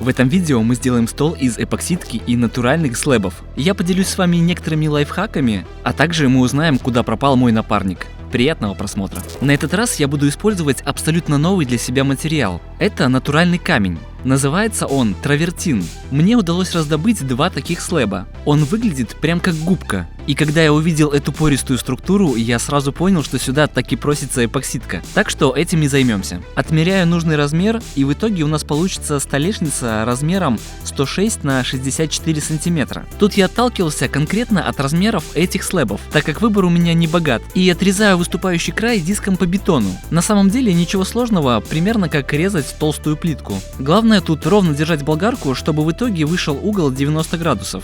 В этом видео мы сделаем стол из эпоксидки и натуральных слэбов. Я поделюсь с вами некоторыми лайфхаками, а также мы узнаем, куда пропал мой напарник. Приятного просмотра. На этот раз я буду использовать абсолютно новый для себя материал. Это натуральный камень. Называется он травертин. Мне удалось раздобыть два таких слэба. Он выглядит прям как губка. И когда я увидел эту пористую структуру, я сразу понял, что сюда таки просится эпоксидка. Так что этим и займемся. Отмеряю нужный размер, и в итоге у нас получится столешница размером 106 на 64 сантиметра. Тут я отталкивался конкретно от размеров этих слэбов, так как выбор у меня не богат, и отрезаю выступающий край диском по бетону. На самом деле ничего сложного, примерно как резать толстую плитку. Главное тут ровно держать болгарку, чтобы в итоге вышел угол 90 градусов.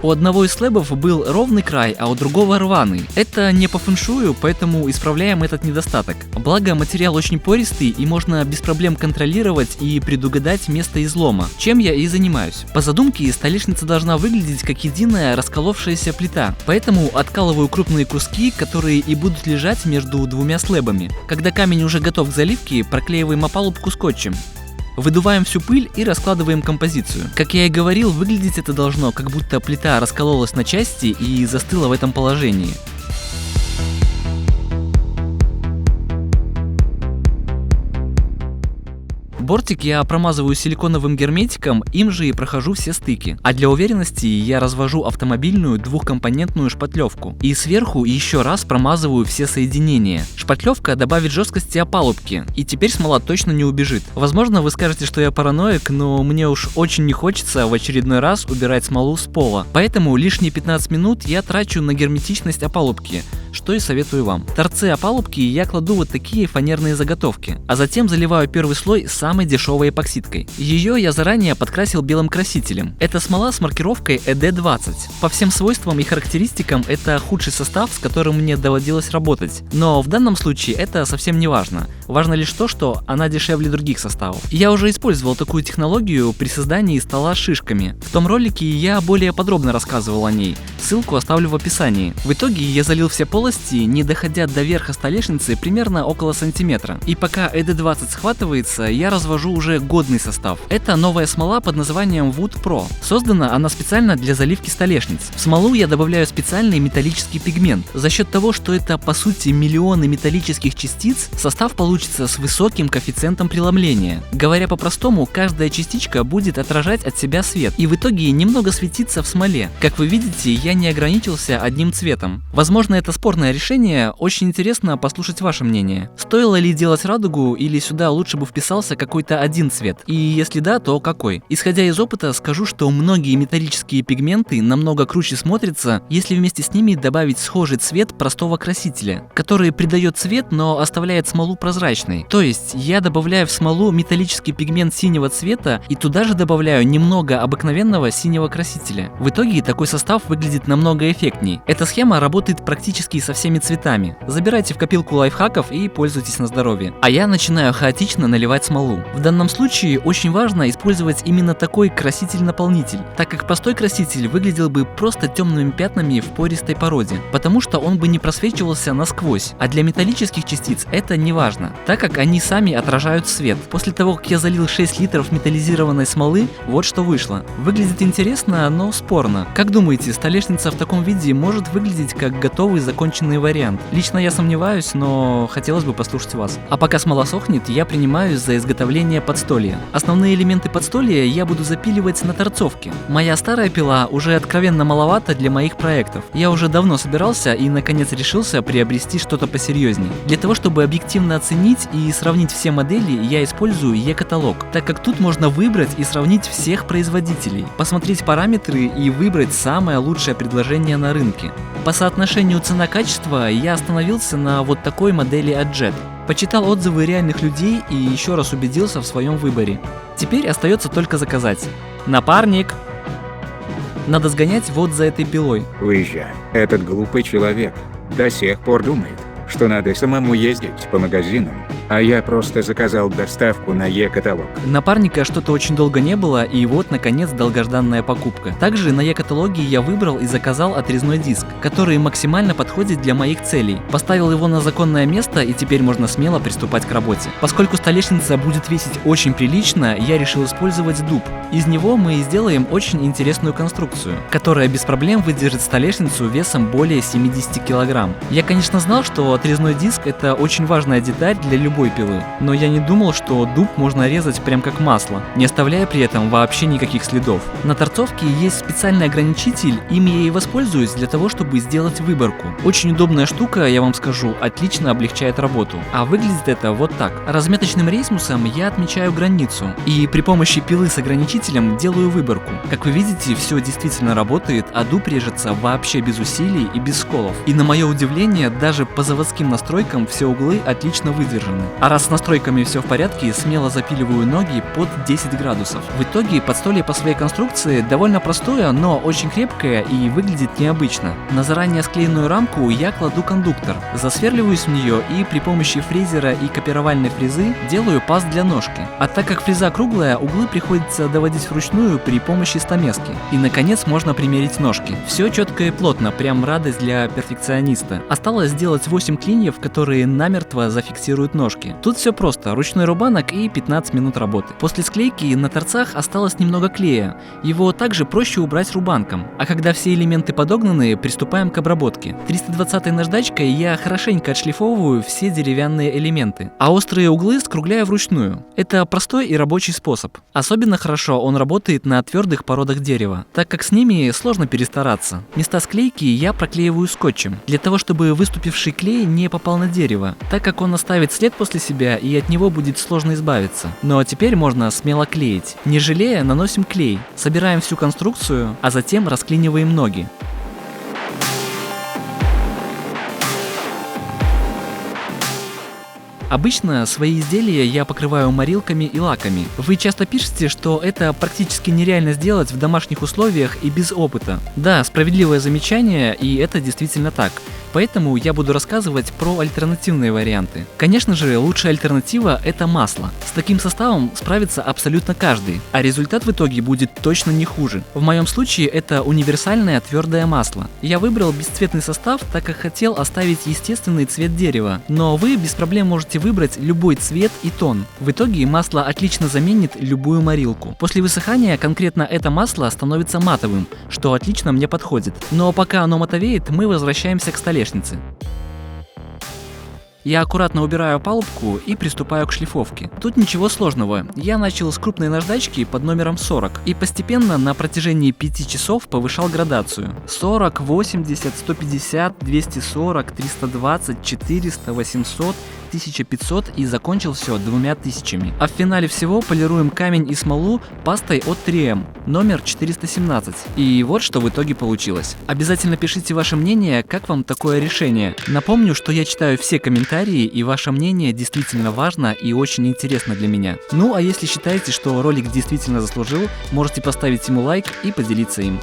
У одного из слэбов был ровный край, а у другого рваный. Это не по фэншую, поэтому исправляем этот недостаток. Благо материал очень пористый и можно без проблем контролировать и предугадать место излома, чем я и занимаюсь. По задумке столешница должна выглядеть как единая расколовшаяся плита, поэтому откалываю крупные куски, которые и будут лежать между двумя слэбами. Когда камень уже готов к заливке, проклеиваем опалубку скотчем. Выдуваем всю пыль и раскладываем композицию. Как я и говорил, выглядеть это должно, как будто плита раскололась на части и застыла в этом положении. Бортик я промазываю силиконовым герметиком, им же и прохожу все стыки. А для уверенности я развожу автомобильную двухкомпонентную шпатлевку. И сверху еще раз промазываю все соединения. Шпатлевка добавит жесткости опалубки, и теперь смола точно не убежит. Возможно, вы скажете, что я параноик, но мне уж очень не хочется в очередной раз убирать смолу с пола. Поэтому лишние 15 минут я трачу на герметичность опалубки, что и советую вам. В торцы опалубки я кладу вот такие фанерные заготовки, а затем заливаю первый слой самой дешевой эпоксидкой. Ее я заранее подкрасил белым красителем. Это смола с маркировкой ED20. По всем свойствам и характеристикам это худший состав, с которым мне доводилось работать. Но в данном случае это совсем не важно. Важно лишь то, что она дешевле других составов. Я уже использовал такую технологию при создании стола с шишками. В том ролике я более подробно рассказывал о ней. Ссылку оставлю в описании. В итоге я залил все полости, не доходя до верха столешницы примерно около сантиметра. И пока ED20 схватывается, я развожу уже годный состав. Это новая смола под названием Wood Pro. Создана она специально для заливки столешниц. В смолу я добавляю специальный металлический пигмент. За счет того, что это по сути миллионы металлических частиц, состав получится с высоким коэффициентом преломления. Говоря по-простому, каждая частичка будет отражать от себя свет и в итоге немного светиться в смоле. Как вы видите, я не ограничился одним цветом. Возможно, это спорное решение, очень интересно послушать ваше мнение. Стоило ли делать радугу или сюда лучше бы вписался какой-то один цвет? И если да, то какой? Исходя из опыта, скажу, что многие металлические пигменты намного круче смотрятся, если вместе с ними добавить схожий цвет простого красителя, который придает цвет, но оставляет смолу прозрачной. То есть я добавляю в смолу металлический пигмент синего цвета и туда же добавляю немного обыкновенного синего красителя. В итоге такой состав выглядит намного эффектней. Эта схема работает практически со всеми цветами. Забирайте в копилку лайфхаков и пользуйтесь на здоровье. А я начинаю хаотично наливать смолу. В данном случае очень важно использовать именно такой краситель-наполнитель, так как простой краситель выглядел бы просто темными пятнами в пористой породе, потому что он бы не просвечивался насквозь, а для металлических частиц это не важно, так как они сами отражают свет. После того, как я залил 6 литров металлизированной смолы, вот что вышло. Выглядит интересно, но спорно. Как думаете, столешница в таком виде может выглядеть как готовый законченный вариант? Лично я сомневаюсь, но хотелось бы послушать вас. А пока смола сохнет, я принимаюсь за изготовление подстолья. Основные элементы подстолья я буду запиливать на торцовке. Моя старая пила уже откровенно маловато для моих проектов. Я уже давно собирался и наконец решился приобрести что-то посерьезнее. Для того, чтобы объективно оценить и сравнить все модели, я использую e-каталог, так как тут можно выбрать и сравнить всех производителей, посмотреть параметры и выбрать самое лучшее предложение на рынке. По соотношению цена-качество я остановился на вот такой модели от Jet. Почитал отзывы реальных людей и еще раз убедился в своем выборе. Теперь остается только заказать. Напарник! Надо сгонять вот за этой пилой. Уезжай. Этот глупый человек до сих пор думает, что надо самому ездить по магазинам. А я просто заказал доставку на e-каталог. Напарника что-то очень долго не было, и вот, наконец, долгожданная покупка. Также на e-каталоге я выбрал и заказал отрезной диск, который максимально подходит для моих целей. Поставил его на законное место, и теперь можно смело приступать к работе. Поскольку столешница будет весить очень прилично, я решил использовать дуб. Из него мы сделаем очень интересную конструкцию, которая без проблем выдержит столешницу весом более 70 кг. Я, конечно, знал, что отрезной диск – это очень важная деталь для любой пилы, но я не думал, что дуб можно резать прям как масло, не оставляя при этом вообще никаких следов. На торцовке есть специальный ограничитель, им я и воспользуюсь для того, чтобы сделать выборку. Очень удобная штука, я вам скажу, отлично облегчает работу. А выглядит это вот так. Разметочным рейсмусом я отмечаю границу, и при помощи пилы с ограничителем делаю выборку. Как вы видите, все действительно работает, а дуб режется вообще без усилий и без сколов. И на мое удивление, даже по заводским настройкам все углы отлично выдержаны. А раз с настройками все в порядке, смело запиливаю ноги под 10 градусов. В итоге подстолье по своей конструкции довольно простое, но очень крепкое и выглядит необычно. На заранее склеенную рамку я кладу кондуктор, засверливаюсь в нее и при помощи фрезера и копировальной фрезы делаю паз для ножки. А так как фреза круглая, углы приходится доводить вручную при помощи стамески. И наконец можно примерить ножки. Все четко и плотно, прям радость для перфекциониста. Осталось сделать 8 клиньев, которые намертво зафиксируют ножки. Тут все просто, ручной рубанок и 15 минут работы. После склейки на торцах осталось немного клея. Его также проще убрать рубанком. А когда все элементы подогнаны, приступаем к обработке. 320-й наждачкой я хорошенько отшлифовываю все деревянные элементы, а острые углы скругляю вручную. Это простой и рабочий способ. Особенно хорошо он работает на твердых породах дерева, так как с ними сложно перестараться. Места склейки я проклеиваю скотчем, для того чтобы выступивший клей не попал на дерево, так как он оставит след после себя и от него будет сложно избавиться. Ну а теперь можно смело клеить. Не жалея, наносим клей, собираем всю конструкцию, а затем расклиниваем ноги. Обычно свои изделия я покрываю морилками и лаками. Вы часто пишете, что это практически нереально сделать в домашних условиях и без опыта. Да, справедливое замечание, и это действительно так. Поэтому я буду рассказывать про альтернативные варианты. Конечно же, лучшая альтернатива – это масло. С таким составом справится абсолютно каждый, а результат в итоге будет точно не хуже. В моем случае это универсальное твердое масло. Я выбрал бесцветный состав, так как хотел оставить естественный цвет дерева, но вы без проблем можете выбрать любой цвет и тон. В итоге масло отлично заменит любую морилку. После высыхания конкретно это масло становится матовым, что отлично мне подходит. Но пока оно матовеет, мы возвращаемся к столешнице. Я аккуратно убираю опалубку и приступаю к шлифовке. Тут ничего сложного. Я начал с крупной наждачки под номером 40 и постепенно на протяжении 5 часов повышал градацию. 40, 80, 150, 240, 320, 400, 800, 1500 и закончил все 2000. А в финале всего полируем камень и смолу пастой от 3M, номер 417. И вот что в итоге получилось. Обязательно пишите ваше мнение, как вам такое решение. Напомню, что я читаю все комментарии, и ваше мнение действительно важно и очень интересно для меня. Ну а если считаете, что ролик действительно заслужил, можете поставить ему лайк и поделиться им.